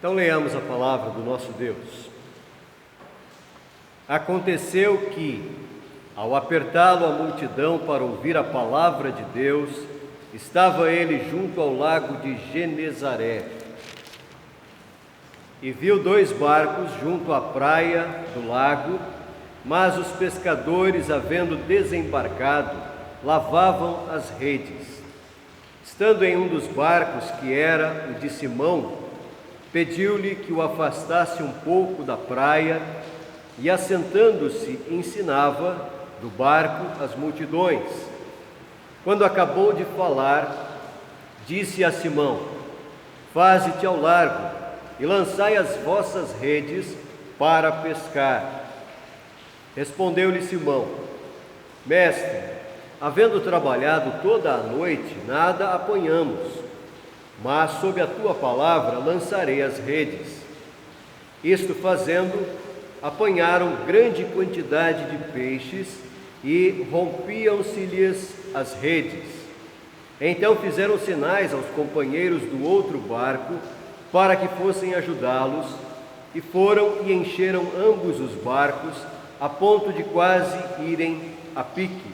Então leiamos a palavra do nosso Deus. Aconteceu que, ao apertá-lo a multidão para ouvir a palavra de Deus, estava ele junto ao lago de Genezaré. E viu 2 barcos junto à praia do lago, mas os pescadores, havendo desembarcado, lavavam as redes. Estando em um dos barcos, que era o de Simão, pediu-lhe que o afastasse um pouco da praia, e assentando-se ensinava do barco as multidões. Quando acabou de falar, disse a Simão: faze-te ao largo e lançai as vossas redes para pescar. Respondeu-lhe Simão: Mestre, havendo trabalhado toda a noite, nada apanhamos, mas sob a tua palavra lançarei as redes. Isto fazendo, apanharam grande quantidade de peixes e rompiam-se-lhes as redes. Então fizeram sinais aos companheiros do outro barco para que fossem ajudá-los, e foram e encheram ambos os barcos, a ponto de quase irem a pique.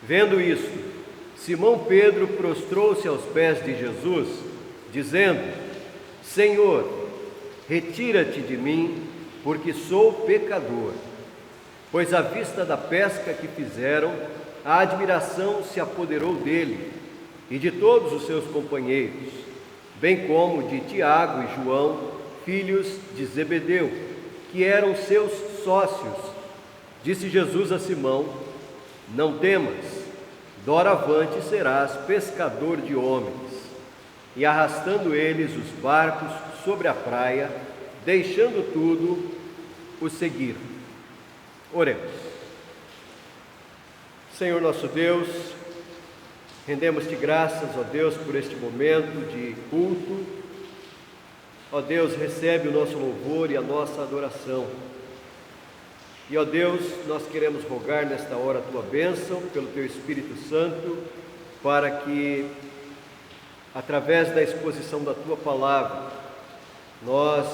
Vendo isto, Simão Pedro prostrou-se aos pés de Jesus, dizendo: Senhor, retira-te de mim, porque sou pecador. Pois à vista da pesca que fizeram, a admiração se apoderou dele e de todos os seus companheiros, bem como de Tiago e João, filhos de Zebedeu, que eram seus sócios. Disse Jesus a Simão: Não temas, doravante serás pescador de homens. E arrastando eles os barcos sobre a praia, deixando tudo, o seguiram. Oremos. Senhor nosso Deus, rendemos-te graças, ó Deus, por este momento de culto. Ó Deus, recebe o nosso louvor e a nossa adoração. E, ó Deus, nós queremos rogar nesta hora a tua bênção pelo teu Espírito Santo, para que, através da exposição da tua palavra, nós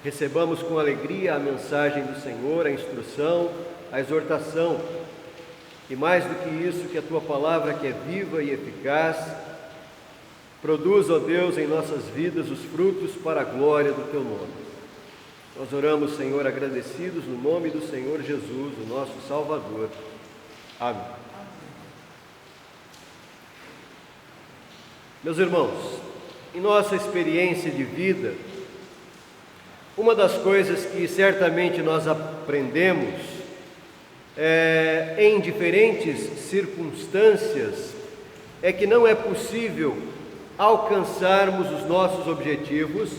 recebamos com alegria a mensagem do Senhor, a instrução, a exortação, e mais do que isso, que a tua palavra, que é viva e eficaz, produz, ó Deus, em nossas vidas os frutos para a glória do teu nome. Nós oramos, Senhor, agradecidos no nome do Senhor Jesus, o nosso Salvador. Amém. Meus irmãos, em nossa experiência de vida, uma das coisas que certamente nós aprendemos em diferentes circunstâncias é que não é possível alcançarmos os nossos objetivos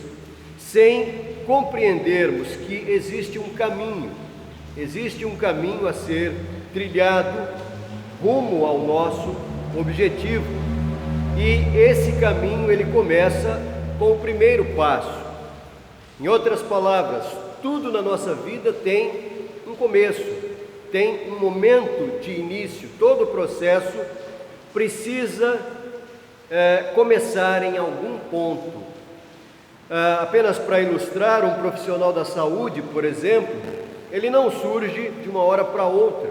sem compreendermos que existe um caminho a ser trilhado rumo ao nosso objetivo. E esse caminho, ele começa com o primeiro passo. Em outras palavras, tudo na nossa vida tem um começo, tem um momento de início. Todo o processo precisa começar em algum ponto. Apenas para ilustrar, um profissional da saúde, por exemplo, ele não surge de uma hora para outra.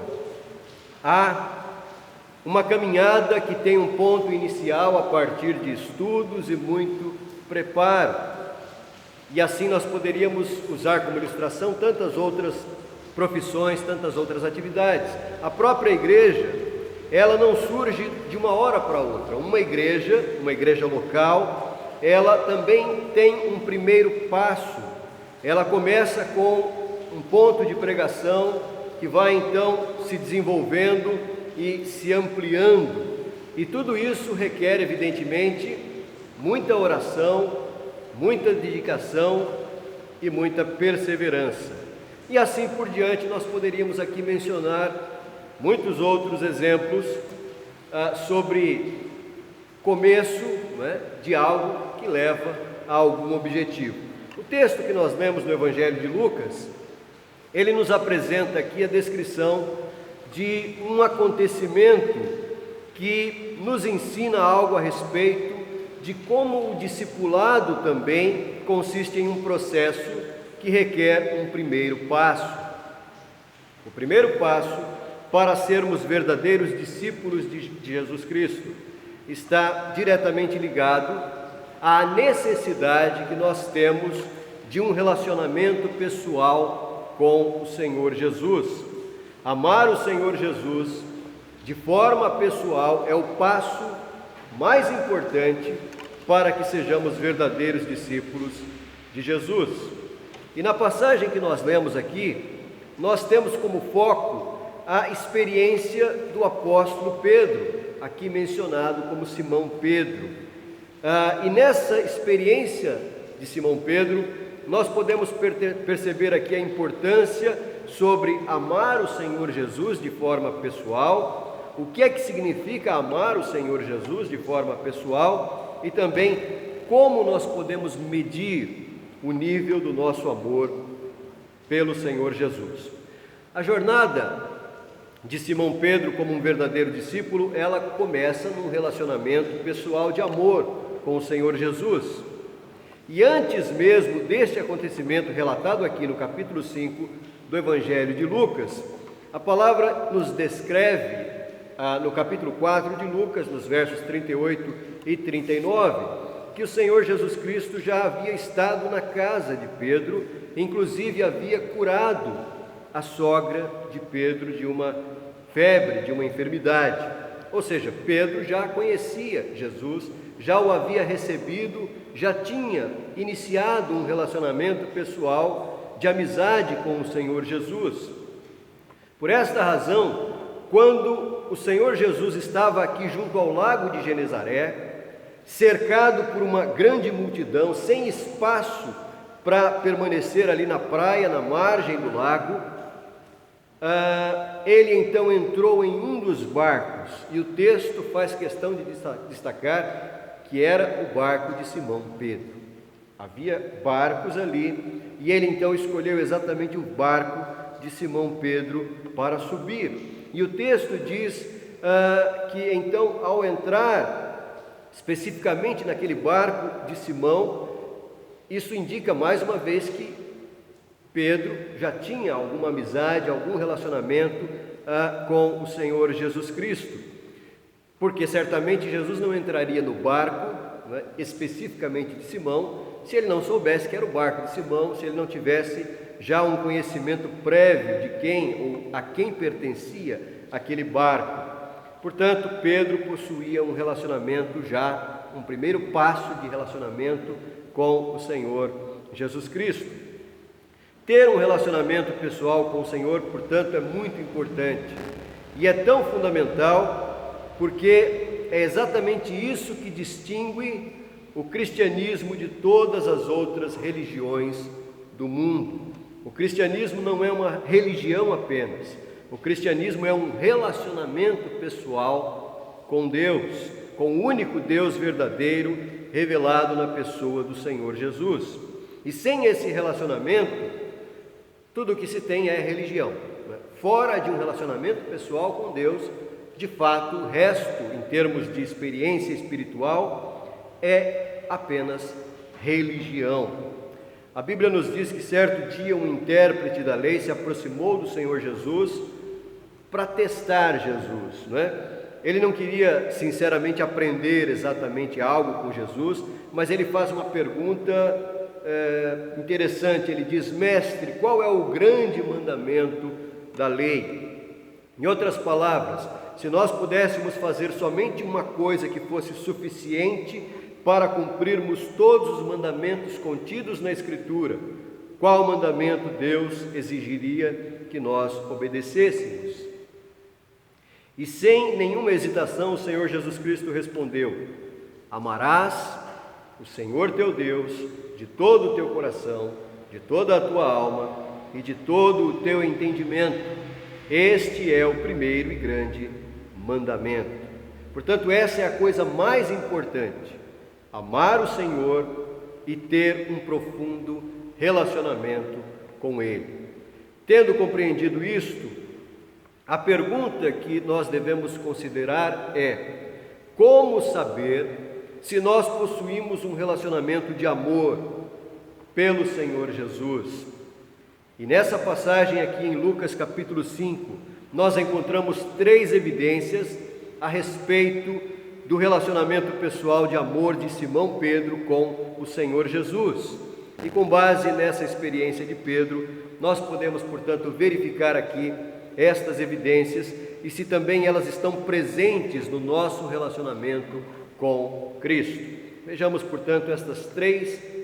Há uma caminhada que tem um ponto inicial a partir de estudos e muito preparo. E assim nós poderíamos usar como ilustração tantas outras profissões, tantas outras atividades. A própria igreja, ela não surge de uma hora para outra. Uma igreja local, ela também tem um primeiro passo. Ela começa com um ponto de pregação que vai então se desenvolvendo e se ampliando. E tudo isso requer, evidentemente, muita oração, muita dedicação e muita perseverança. E assim por diante, nós poderíamos aqui mencionar muitos outros exemplos sobre começo, de algo que leva a algum objetivo. O texto que nós lemos no Evangelho de Lucas, ele nos apresenta aqui a descrição de um acontecimento que nos ensina algo a respeito de como o discipulado também, consiste em um processo que requer um primeiro passo. O primeiro passo para sermos verdadeiros discípulos de Jesus Cristo está diretamente ligado à necessidade que nós temos de um relacionamento pessoal com o Senhor Jesus. Amar o Senhor Jesus de forma pessoal é o passo mais importante para que sejamos verdadeiros discípulos de Jesus. E na passagem que nós lemos aqui, nós temos como foco a experiência do apóstolo Pedro, aqui mencionado como Simão Pedro. E nessa experiência de Simão Pedro, nós podemos perceber aqui a importância sobre amar o Senhor Jesus de forma pessoal, o que é que significa amar o Senhor Jesus de forma pessoal e também como nós podemos medir o nível do nosso amor pelo Senhor Jesus. A jornada de Simão Pedro como um verdadeiro discípulo, ela começa num relacionamento pessoal de amor com o Senhor Jesus. E antes mesmo deste acontecimento relatado aqui no capítulo 5 do Evangelho de Lucas, a palavra nos descreve no capítulo 4 de Lucas, nos versos 38 e 39, que o Senhor Jesus Cristo já havia estado na casa de Pedro, inclusive havia curado a sogra de Pedro de uma febre, de uma enfermidade. Ou seja, Pedro já conhecia Jesus, já o havia recebido, já tinha iniciado um relacionamento pessoal de amizade com o Senhor Jesus. Por esta razão, quando o Senhor Jesus estava aqui junto ao lago de Genezaré, cercado por uma grande multidão, sem espaço para permanecer ali na praia, na margem do lago, ele então entrou em um dos barcos, e o texto faz questão de destacar que era o barco de Simão Pedro. Havia barcos ali, e ele então escolheu exatamente o barco de Simão Pedro para subir. E o texto diz que então, ao entrar especificamente naquele barco de Simão, isso indica mais uma vez que Pedro já tinha alguma amizade, algum relacionamento com o Senhor Jesus Cristo, porque certamente Jesus não entraria no barco, né, especificamente de Simão, se ele não soubesse que era o barco de Simão, se ele não tivesse já um conhecimento prévio de quem ou a quem pertencia aquele barco. Portanto, Pedro possuía um relacionamento já, um primeiro passo de relacionamento com o Senhor Jesus Cristo. Ter um relacionamento pessoal com o Senhor, portanto, é muito importante. E é tão fundamental porque é exatamente isso que distingue o cristianismo de todas as outras religiões do mundo. O cristianismo não é uma religião apenas. O cristianismo é um relacionamento pessoal com Deus, com o único Deus verdadeiro revelado na pessoa do Senhor Jesus. E sem esse relacionamento, tudo o que se tem é religião. Fora de um relacionamento pessoal com Deus, de fato, o resto, em termos de experiência espiritual, é apenas religião. A Bíblia nos diz que certo dia um intérprete da lei se aproximou do Senhor Jesus para testar Jesus, não é? Ele não queria sinceramente aprender exatamente algo com Jesus, mas ele faz uma pergunta interessante. Ele diz: mestre, qual é o grande mandamento da lei? Em outras palavras, se nós pudéssemos fazer somente uma coisa que fosse suficiente para cumprirmos todos os mandamentos contidos na Escritura, qual mandamento Deus exigiria que nós obedecêssemos? E sem nenhuma hesitação o Senhor Jesus Cristo respondeu: amarás o Senhor teu Deus de todo o teu coração, de toda a tua alma e de todo o teu entendimento. Este é o primeiro e grande mandamento. Portanto, essa é a coisa mais importante: amar o Senhor e ter um profundo relacionamento com Ele. Tendo compreendido isto, a pergunta que nós devemos considerar é: como saber se nós possuímos um relacionamento de amor pelo Senhor Jesus. E nessa passagem aqui em Lucas capítulo 5, nós encontramos 3 evidências a respeito do relacionamento pessoal de amor de Simão Pedro com o Senhor Jesus. E com base nessa experiência de Pedro, nós podemos, portanto, verificar aqui estas evidências e se também elas estão presentes no nosso relacionamento com Cristo. Vejamos, portanto, estas 3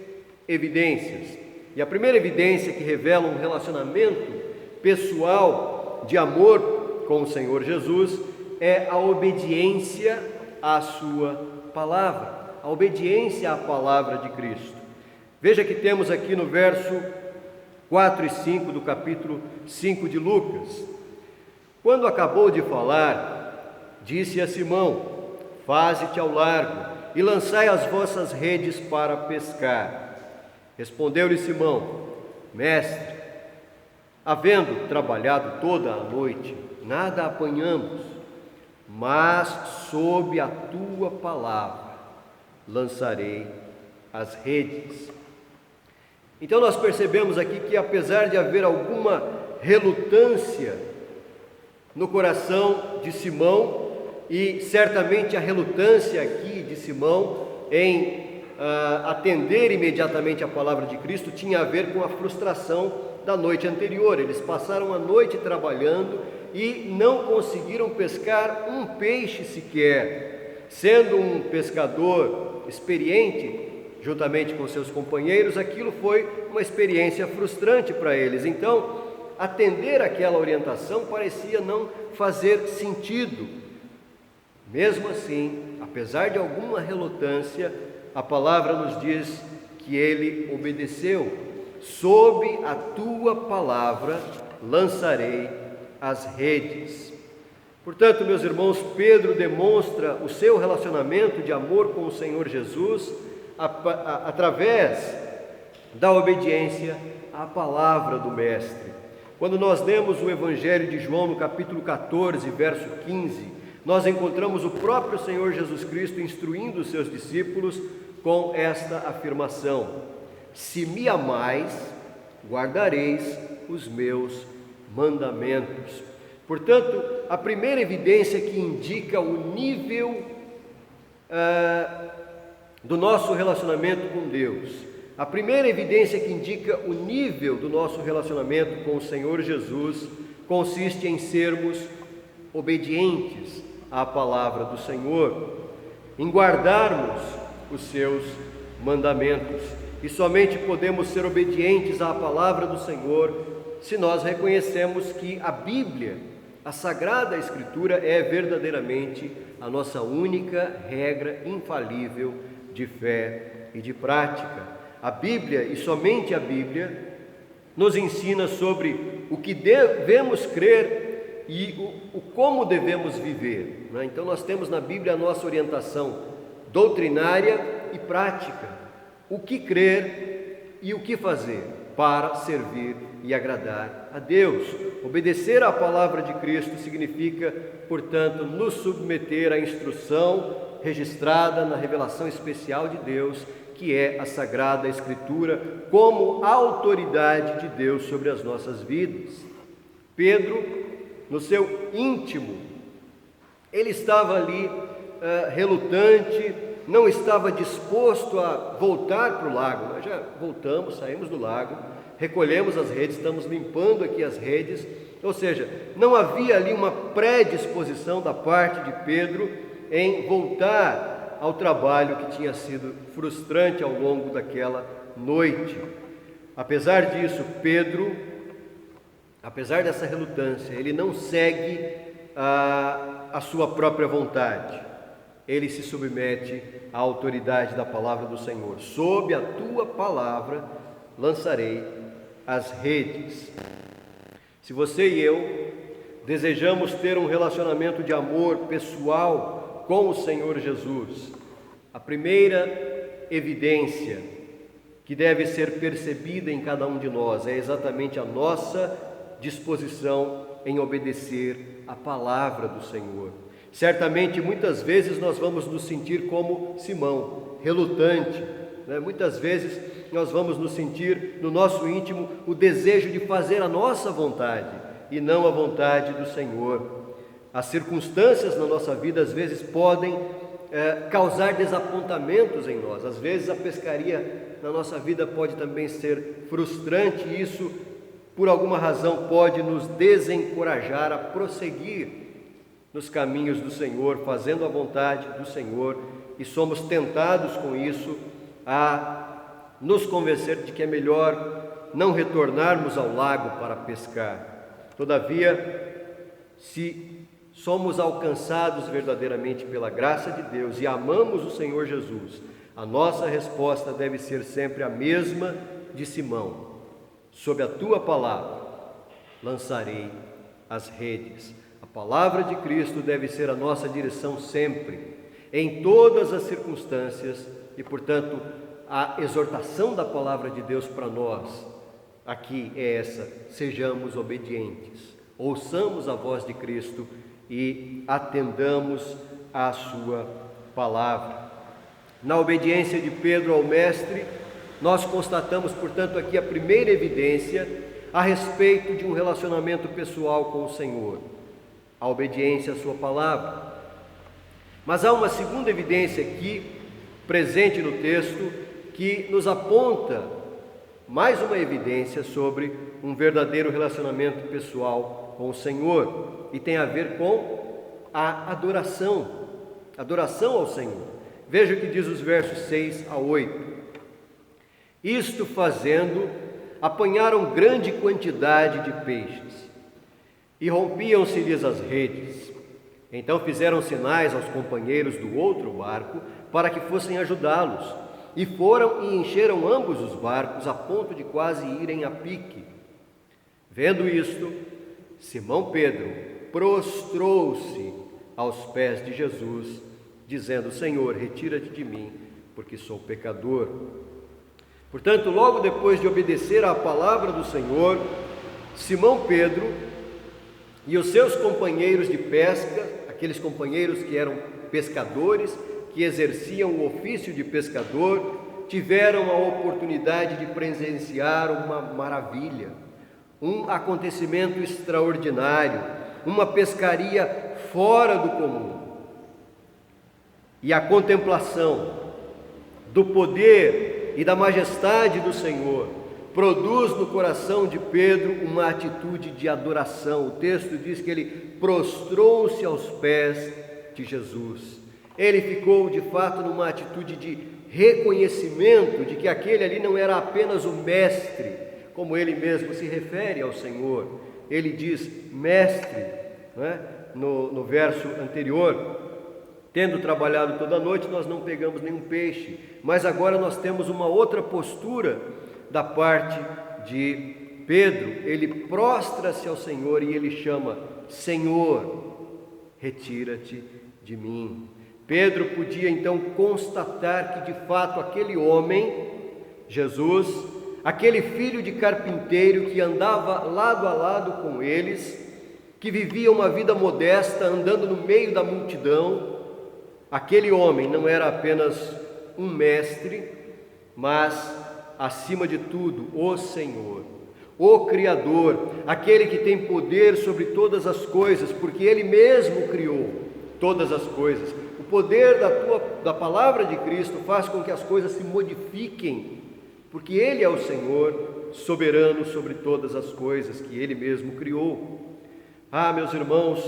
evidências. E a primeira evidência que revela um relacionamento pessoal de amor com o Senhor Jesus é a obediência à sua palavra, a obediência à palavra de Cristo. Veja que temos aqui no verso 4 e 5 do capítulo 5 de Lucas. Quando acabou de falar, disse a Simão: faze-te ao largo e lançai as vossas redes para pescar. Respondeu-lhe Simão: mestre, havendo trabalhado toda a noite, nada apanhamos, mas sob a tua palavra lançarei as redes. Então nós percebemos aqui que, apesar de haver alguma relutância no coração de Simão, e certamente a relutância aqui de Simão em atender imediatamente a palavra de Cristo tinha a ver com a frustração da noite anterior. Eles passaram a noite trabalhando e não conseguiram pescar um peixe sequer. Sendo um pescador experiente, juntamente com seus companheiros, aquilo foi uma experiência frustrante para eles. Então, atender aquela orientação parecia não fazer sentido. Mesmo assim, apesar de alguma relutância, a palavra nos diz que ele obedeceu. Sob a tua palavra lançarei as redes. Portanto, meus irmãos, Pedro demonstra o seu relacionamento de amor com o Senhor Jesus através da obediência à palavra do Mestre. Quando nós lemos o Evangelho de João no capítulo 14, verso 15, nós encontramos o próprio Senhor Jesus Cristo instruindo os seus discípulos com esta afirmação: se me amais, guardareis os meus mandamentos. Portanto, a primeira evidência que indica o nível do nosso relacionamento com Deus, a primeira evidência que indica o nível do nosso relacionamento com o Senhor Jesus, consiste em sermos obedientes à palavra do Senhor, em guardarmos os seus mandamentos. E somente podemos ser obedientes à palavra do Senhor se nós reconhecemos que a Bíblia, a Sagrada Escritura, é verdadeiramente a nossa única regra infalível de fé e de prática. A Bíblia, e somente a Bíblia, nos ensina sobre o que devemos crer e o como devemos viver, né? Então nós temos na Bíblia a nossa orientação doutrinária e prática, o que crer e o que fazer para servir e agradar a Deus. Obedecer à palavra de Cristo significa, portanto, nos submeter à instrução registrada na revelação especial de Deus, que é a Sagrada Escritura, como autoridade de Deus sobre as nossas vidas. Pedro, no seu íntimo, ele estava ali relutante, não estava disposto a voltar para o lago. Nós já voltamos, saímos do lago, recolhemos as redes, estamos limpando aqui as redes, ou seja, não havia ali uma predisposição da parte de Pedro em voltar ao trabalho que tinha sido frustrante ao longo daquela noite. Apesar disso, Pedro, apesar dessa relutância, ele não segue a sua própria vontade. Ele se submete à autoridade da palavra do Senhor. Sob a tua palavra lançarei as redes. Se você e eu desejamos ter um relacionamento de amor pessoal com o Senhor Jesus, a primeira evidência que deve ser percebida em cada um de nós é exatamente a nossa disposição em obedecer à palavra do Senhor. Certamente, muitas vezes nós vamos nos sentir como Simão, relutante, né? Muitas vezes nós vamos nos sentir no nosso íntimo o desejo de fazer a nossa vontade e não a vontade do Senhor. As circunstâncias na nossa vida às vezes podem causar desapontamentos em nós. Às vezes a pescaria na nossa vida pode também ser frustrante e isso, por alguma razão, pode nos desencorajar a prosseguir nos caminhos do Senhor, fazendo a vontade do Senhor, e somos tentados com isso a nos convencer de que é melhor não retornarmos ao lago para pescar. Todavia, se somos alcançados verdadeiramente pela graça de Deus e amamos o Senhor Jesus, a nossa resposta deve ser sempre a mesma de Simão: sob a tua palavra lançarei as redes. A palavra de Cristo deve ser a nossa direção sempre, em todas as circunstâncias, e portanto a exortação da palavra de Deus para nós aqui é essa: sejamos obedientes, ouçamos a voz de Cristo e atendamos à sua palavra. Na obediência de Pedro ao Mestre, nós constatamos, portanto, aqui a primeira evidência a respeito de um relacionamento pessoal com o Senhor, a obediência à sua palavra. Mas há uma segunda evidência aqui, presente no texto, que nos aponta mais uma evidência sobre um verdadeiro relacionamento pessoal com o Senhor, e tem a ver com a adoração ao Senhor. Veja o que diz os versos 6 a 8. Isto fazendo, apanharam grande quantidade de peixes, e rompiam-se-lhes as redes. Então fizeram sinais aos companheiros do outro barco, para que fossem ajudá-los, e foram e encheram ambos os barcos, a ponto de quase irem a pique. Vendo isto, Simão Pedro prostrou-se aos pés de Jesus, dizendo: Senhor, retira-te de mim, porque sou pecador. Portanto, logo depois de obedecer à palavra do Senhor, Simão Pedro e os seus companheiros de pesca, aqueles companheiros que eram pescadores, que exerciam o ofício de pescador, tiveram a oportunidade de presenciar uma maravilha, um acontecimento extraordinário, uma pescaria fora do comum. E a contemplação do poder e da majestade do Senhor produz no coração de Pedro uma atitude de adoração. O texto diz que ele prostrou-se aos pés de Jesus. Ele ficou de fato numa atitude de reconhecimento de que aquele ali não era apenas o mestre, como ele mesmo se refere ao Senhor. Ele diz mestre, no verso anterior. Tendo trabalhado toda a noite, nós não pegamos nenhum peixe, mas agora nós temos uma outra postura da parte de Pedro. Ele prostra-se ao Senhor e ele chama: Senhor, retira-te de mim. Pedro podia então constatar que de fato aquele homem, Jesus, aquele filho de carpinteiro que andava lado a lado com eles, que vivia uma vida modesta, andando no meio da multidão, aquele homem não era apenas um mestre, mas, acima de tudo, o Senhor, o Criador, aquele que tem poder sobre todas as coisas, porque Ele mesmo criou todas as coisas. O poder da palavra de Cristo faz com que as coisas se modifiquem, porque Ele é o Senhor, soberano sobre todas as coisas que Ele mesmo criou. Ah, meus irmãos,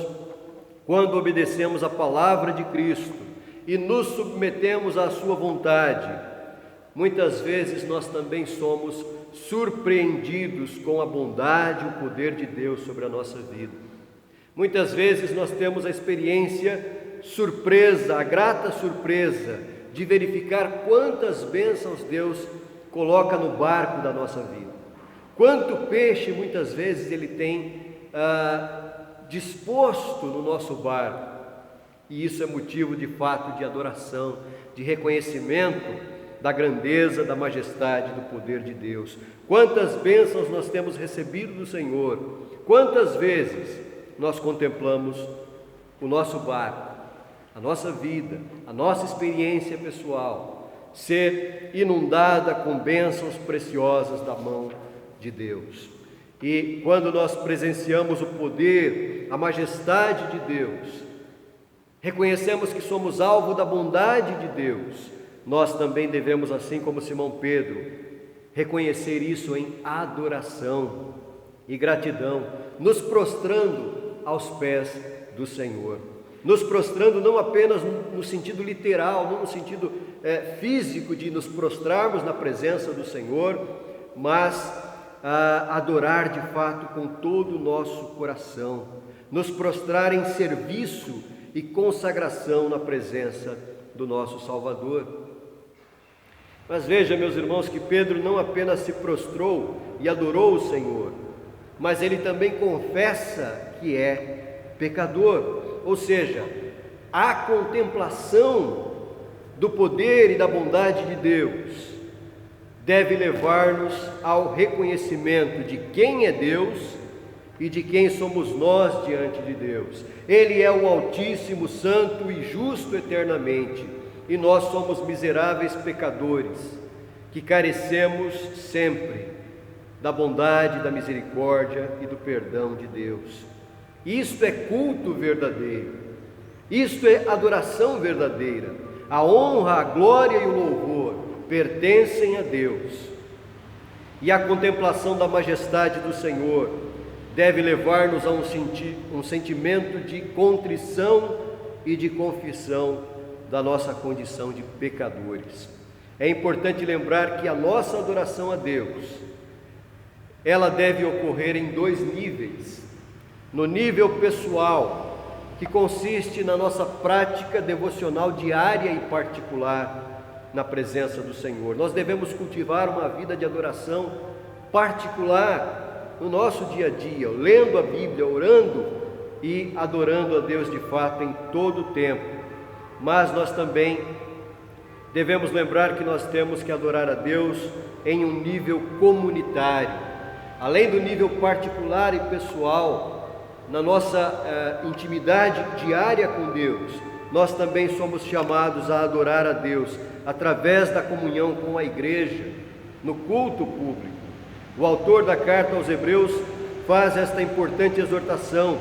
quando obedecemos a palavra de Cristo e nos submetemos à sua vontade, muitas vezes nós também somos surpreendidos com a bondade e o poder de Deus sobre a nossa vida. Muitas vezes nós temos a experiência surpresa, a grata surpresa de verificar quantas bênçãos Deus coloca no barco da nossa vida. Quanto peixe muitas vezes Ele tem disposto no nosso barco. E isso é motivo de fato de adoração, de reconhecimento da grandeza, da majestade, do poder de Deus. Quantas bênçãos nós temos recebido do Senhor, quantas vezes nós contemplamos o nosso barco, a nossa vida, a nossa experiência pessoal, ser inundada com bênçãos preciosas da mão de Deus. E quando nós presenciamos o poder, a majestade de Deus, reconhecemos que somos alvo da bondade de Deus, nós também devemos, assim como Simão Pedro, reconhecer isso em adoração e gratidão, nos prostrando aos pés do Senhor. Nos prostrando não apenas no sentido literal, não no sentido físico de nos prostrarmos na presença do Senhor, mas adorar de fato com todo o nosso coração, nos prostrar em serviço e consagração na presença do nosso Salvador. Mas veja, meus irmãos, que Pedro não apenas se prostrou e adorou o Senhor, mas ele também confessa que é pecador. Ou seja, a contemplação do poder e da bondade de Deus deve levar-nos ao reconhecimento de quem é Deus e de quem somos nós diante de Deus. Ele é o Altíssimo, Santo e Justo eternamente, e nós somos miseráveis pecadores, que carecemos sempre da bondade, da misericórdia e do perdão de Deus. Isto é culto verdadeiro, isto é adoração verdadeira. A honra, a glória e o louvor pertencem a Deus, e a contemplação da majestade do Senhor deve levar-nos a um sentimento de contrição e de confissão da nossa condição de pecadores. É importante lembrar que a nossa adoração a Deus, ela deve ocorrer em dois níveis. No nível pessoal, que consiste na nossa prática devocional diária e particular na presença do Senhor. Nós devemos cultivar uma vida de adoração particular no nosso dia a dia, lendo a Bíblia, orando e adorando a Deus de fato em todo o tempo. Mas nós também devemos lembrar que nós temos que adorar a Deus em um nível comunitário, além do nível particular e pessoal. Na nossa intimidade diária com Deus, nós também somos chamados a adorar a Deus através da comunhão com a igreja, no culto público. O autor da carta aos Hebreus faz esta importante exortação: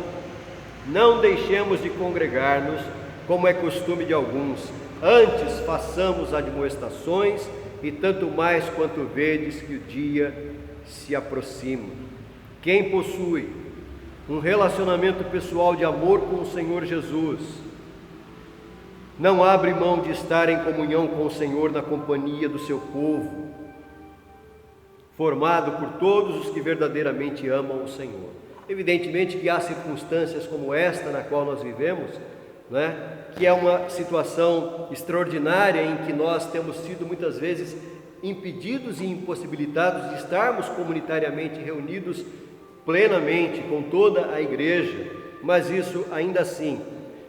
não deixemos de congregar-nos, como é costume de alguns, antes façamos admoestações, e tanto mais quanto vedes que o dia se aproxima. Quem possui um relacionamento pessoal de amor com o Senhor Jesus não abre mão de estar em comunhão com o Senhor na companhia do seu povo, formado por todos os que verdadeiramente amam o Senhor. Evidentemente que há circunstâncias como esta na qual nós vivemos, que é uma situação extraordinária em que nós temos sido muitas vezes impedidos e impossibilitados de estarmos comunitariamente reunidos plenamente com toda a igreja, mas isso ainda assim,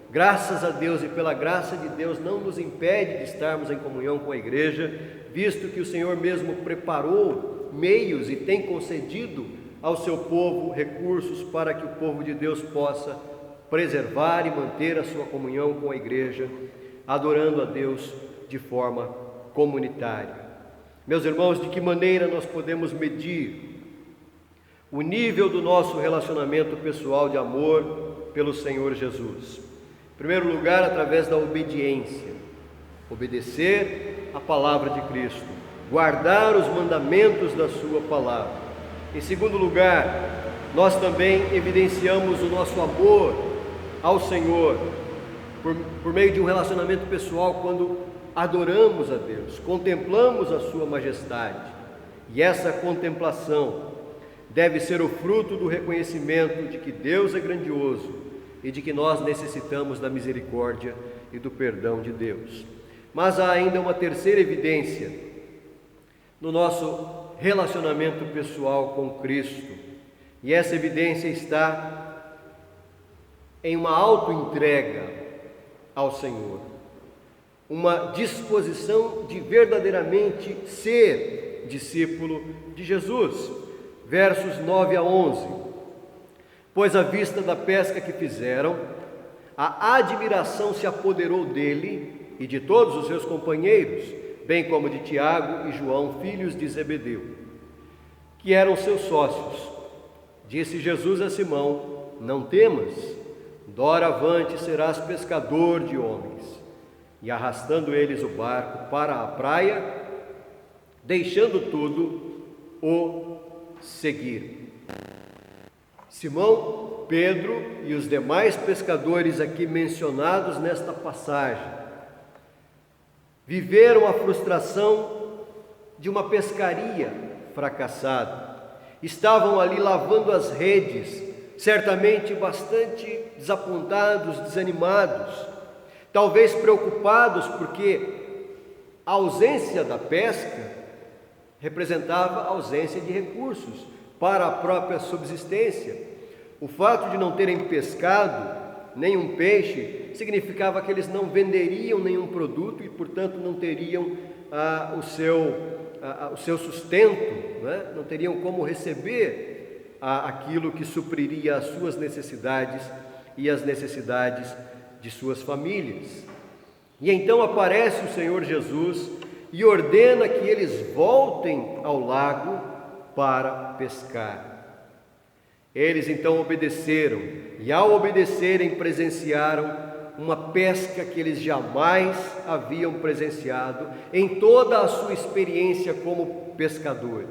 graças a Deus e pela graça de Deus, não nos impede de estarmos em comunhão com a igreja, visto que o Senhor mesmo preparou meios e tem concedido ao seu povo recursos para que o povo de Deus possa preservar e manter a sua comunhão com a igreja, adorando a Deus de forma comunitária. Meus irmãos, de que maneira nós podemos medir o nível do nosso relacionamento pessoal de amor pelo Senhor Jesus? Em primeiro lugar, através da obediência, obedecer a palavra de Cristo, guardar os mandamentos da sua palavra. Em segundo lugar, nós também evidenciamos o nosso amor ao Senhor por meio de um relacionamento pessoal, quando adoramos a Deus, contemplamos a sua majestade, e essa contemplação deve ser o fruto do reconhecimento de que Deus é grandioso e de que nós necessitamos da misericórdia e do perdão de Deus. Mas há ainda uma terceira evidência no nosso relacionamento pessoal com Cristo, e essa evidência está em uma autoentrega ao Senhor, uma disposição de verdadeiramente ser discípulo de Jesus. Versos 9 a 11: pois à vista da pesca que fizeram, a admiração se apoderou dele e de todos os seus companheiros, bem como de Tiago e João, filhos de Zebedeu, que eram seus sócios. Disse Jesus a Simão: não temas, doravante serás pescador de homens. E arrastando eles o barco para a praia, deixando tudo, o seguiram. Simão, Pedro e os demais pescadores aqui mencionados nesta passagem viveram a frustração de uma pescaria fracassada. Estavam ali lavando as redes, certamente bastante desapontados, desanimados, talvez preocupados porque a ausência da pesca representava a ausência de recursos para a própria subsistência. O fato de não terem pescado nenhum peixe significava que eles não venderiam nenhum produto e, portanto, não teriam o seu sustento, né? Não teriam como receber aquilo que supriria as suas necessidades e as necessidades de suas famílias. E então aparece o Senhor Jesus e ordena que eles voltem ao lago para pescar. Eles então obedeceram, e ao obedecerem presenciaram uma pesca que eles jamais haviam presenciado em toda a sua experiência como pescadores.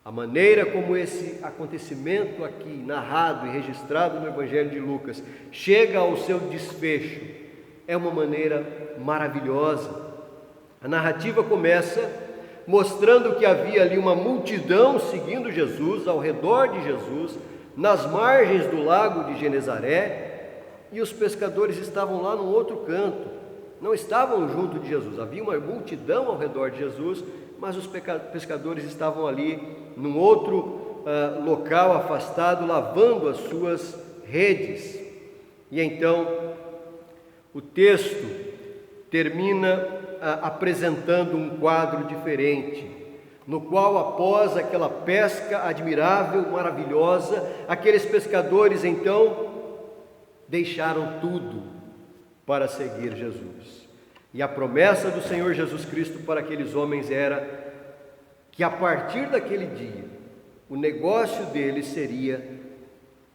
A maneira como esse acontecimento aqui, narrado e registrado no Evangelho de Lucas, chega ao seu desfecho, é uma maneira maravilhosa. A narrativa começa mostrando que havia ali uma multidão seguindo Jesus, ao redor de Jesus, nas margens do lago de Genezaré, e os pescadores estavam lá no outro canto, não estavam junto de Jesus. Havia uma multidão ao redor de Jesus, mas os pescadores estavam ali num outro local afastado, lavando as suas redes. E então o texto termina apresentando um quadro diferente, no qual, após aquela pesca admirável, maravilhosa, aqueles pescadores então deixaram tudo para seguir Jesus. E a promessa do Senhor Jesus Cristo para aqueles homens era que a partir daquele dia, o negócio deles seria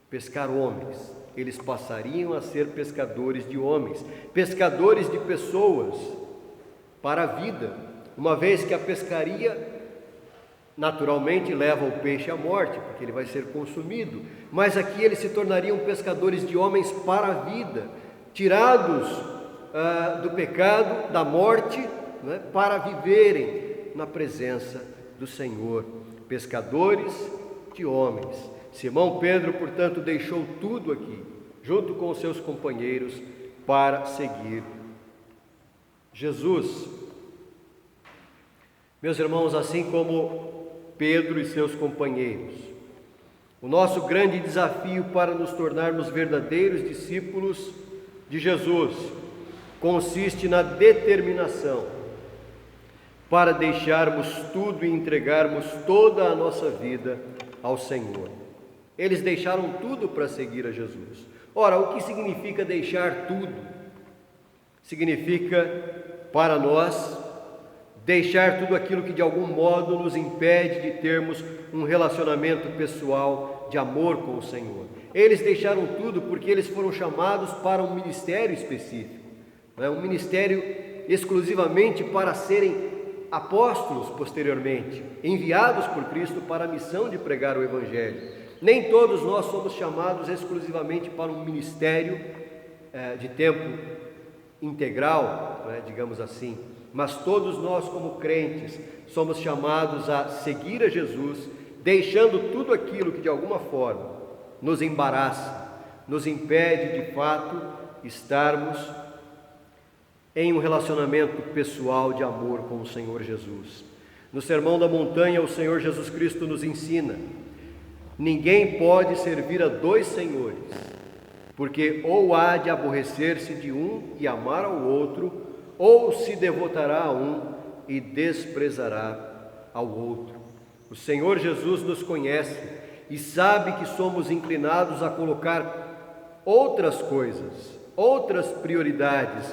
pescar homens. Eles passariam a ser pescadores de homens, pescadores de pessoas para a vida, uma vez que a pescaria naturalmente leva o peixe à morte, porque ele vai ser consumido, mas aqui eles se tornariam pescadores de homens para a vida, tirados do pecado, da morte, né, para viverem na presença do Senhor, pescadores de homens. Simão Pedro, portanto, deixou tudo aqui, junto com os seus companheiros, para seguir Jesus. Meus irmãos, assim como Pedro e seus companheiros, o nosso grande desafio para nos tornarmos verdadeiros discípulos de Jesus consiste na determinação para deixarmos tudo e entregarmos toda a nossa vida ao Senhor. Eles deixaram tudo para seguir a Jesus. Ora, o que significa deixar tudo? Significa, para nós, deixar tudo aquilo que de algum modo nos impede de termos um relacionamento pessoal de amor com o Senhor. Eles deixaram tudo porque eles foram chamados para um ministério específico, um ministério exclusivamente para serem apóstolos posteriormente, enviados por Cristo para a missão de pregar o Evangelho. Nem todos nós somos chamados exclusivamente para um ministério de tempo integral, digamos assim, mas todos nós, como crentes, somos chamados a seguir a Jesus, deixando tudo aquilo que de alguma forma nos embaraça, nos impede de fato estarmos em um relacionamento pessoal de amor com o Senhor Jesus. No Sermão da Montanha, o Senhor Jesus Cristo nos ensina: ninguém pode servir a dois senhores, porque ou há de aborrecer-se de um e amar ao outro, ou se devotará a um e desprezará ao outro. O Senhor Jesus nos conhece e sabe que somos inclinados a colocar outras coisas, outras prioridades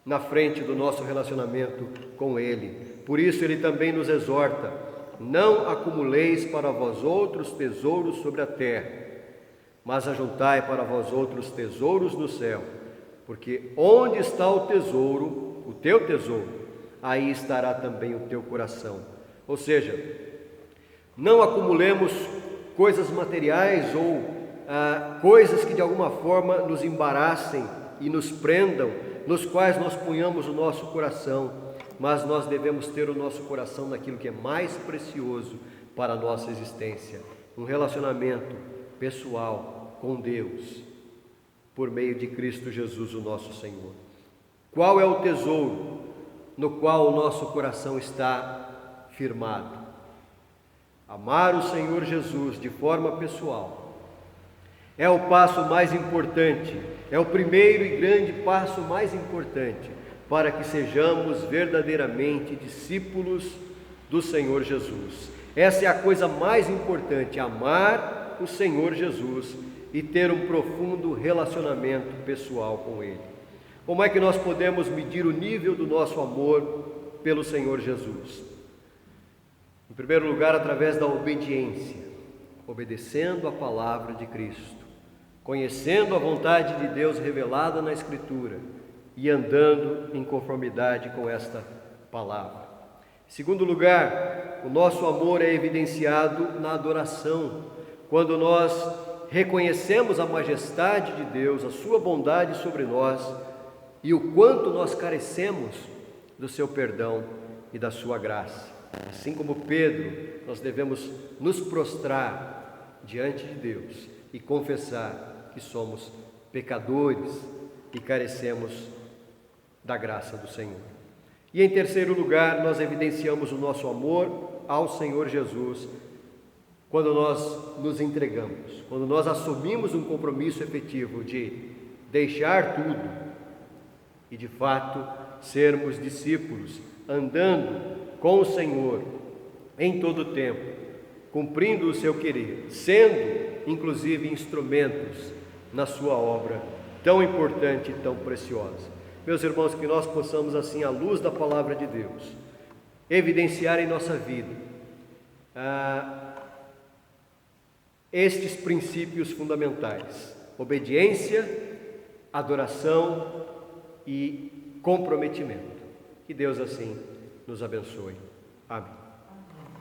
na frente do nosso relacionamento com Ele. Por isso Ele também nos exorta: não acumuleis para vós outros tesouros sobre a terra, mas ajuntai para vós outros tesouros no céu, porque onde está o tesouro, o teu tesouro, aí estará também o teu coração. Ou seja, não acumulemos coisas materiais ou coisas que de alguma forma nos embaraçem e nos prendam, nos quais nós ponhamos o nosso coração, mas nós devemos ter o nosso coração naquilo que é mais precioso para a nossa existência, um relacionamento pessoal com Deus, por meio de Cristo Jesus, o nosso Senhor. Qual é o tesouro no qual o nosso coração está firmado? Amar o Senhor Jesus de forma pessoal é o passo mais importante, é o primeiro e grande passo mais importante para que sejamos verdadeiramente discípulos do Senhor Jesus. Essa é a coisa mais importante, amar o Senhor Jesus e ter um profundo relacionamento pessoal com Ele. Como é que nós podemos medir o nível do nosso amor pelo Senhor Jesus? Em primeiro lugar, através da obediência, obedecendo a palavra de Cristo, conhecendo a vontade de Deus revelada na Escritura e andando em conformidade com esta palavra. Em segundo lugar, o nosso amor é evidenciado na adoração, quando nós reconhecemos a majestade de Deus, a sua bondade sobre nós e o quanto nós carecemos do seu perdão e da sua graça. Assim como Pedro, nós devemos nos prostrar diante de Deus e confessar que somos pecadores e carecemos da graça do Senhor. E em terceiro lugar, nós evidenciamos o nosso amor ao Senhor Jesus quando nós nos entregamos, quando nós assumimos um compromisso efetivo de deixar tudo e de fato sermos discípulos, andando com o Senhor em todo o tempo, cumprindo o seu querer, sendo inclusive instrumentos na sua obra tão importante e tão preciosa. Meus irmãos, que nós possamos assim, à luz da palavra de Deus, evidenciar em nossa vida estes princípios fundamentais: obediência, adoração e comprometimento. Que Deus assim nos abençoe. Amém.